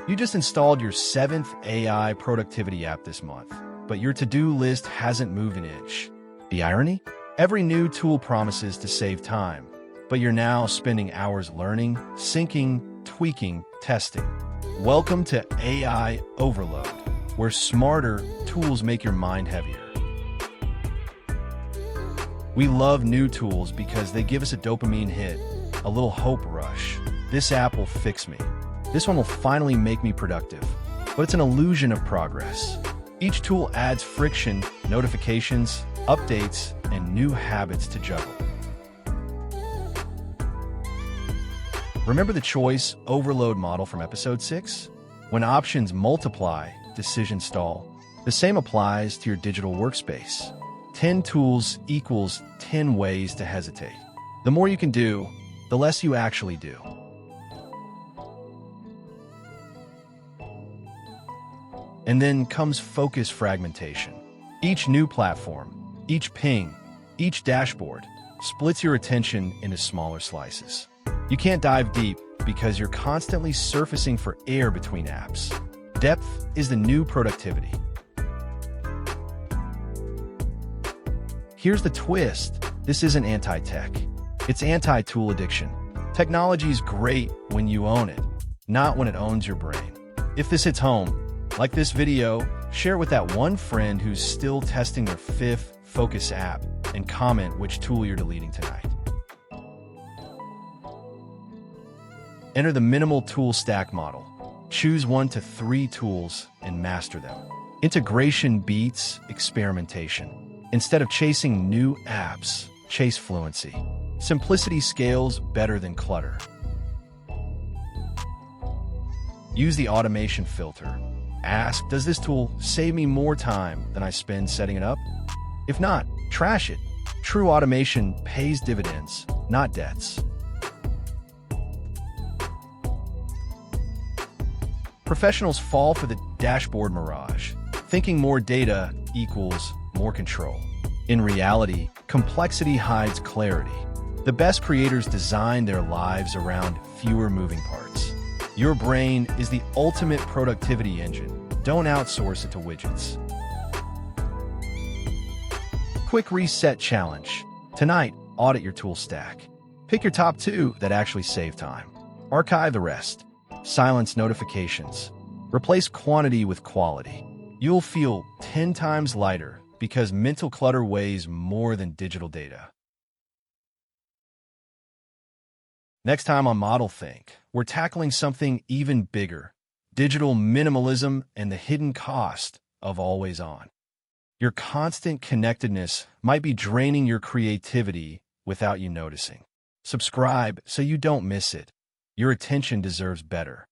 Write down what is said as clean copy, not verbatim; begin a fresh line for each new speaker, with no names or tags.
You just installed your 7th AI productivity app this month, but your to-do list hasn't moved an inch. The irony? Every new tool promises to save time, but you're now spending hours learning, syncing, tweaking, testing. Welcome to AI Overload, where smarter tools make your mind heavier. We love new tools because they give us a dopamine hit, a little hope rush. This app will fix me. This one will finally make me productive. But it's an illusion of progress. Each tool adds friction, notifications, updates, and new habits to juggle. Remember the choice overload model from episode 6? When options multiply, decisions stall. The same applies to your digital workspace. 10 tools equals 10 ways to hesitate. The more you can do, the less you actually do. And then comes focus fragmentation. Each new platform, each ping, each dashboard splits your attention into smaller slices. You can't dive deep because you're constantly surfacing for air between apps. Depth is the new productivity. Here's the twist. This isn't anti-tech. It's anti-tool addiction. Technology's great when you own it, not when it owns your brain. If this hits home, like this video, share with that one friend who's still testing their 5th Focus app and comment which tool you're deleting tonight. Enter the minimal tool stack model. Choose 1 to 3 tools and master them. Integration beats experimentation. Instead of chasing new apps, chase fluency. Simplicity scales better than clutter. Use the automation filter. Ask, does this tool save me more time than I spend setting it up? If not, trash it. True automation pays dividends, not debts. Professionals fall for the dashboard mirage, thinking more data equals more control. In reality, complexity hides clarity. The best creators design their lives around fewer moving parts. Your brain is the ultimate productivity engine. Don't outsource it to widgets. Quick reset challenge. Tonight, audit your tool stack. Pick your top 2 that actually save time. Archive the rest. Silence notifications. Replace quantity with quality. You'll feel 10 times lighter because mental clutter weighs more than digital data. Next time on ModelThink, we're tackling something even bigger: digital minimalism and the hidden cost of always on. Your constant connectedness might be draining your creativity without you noticing. Subscribe so you don't miss it. Your attention deserves better.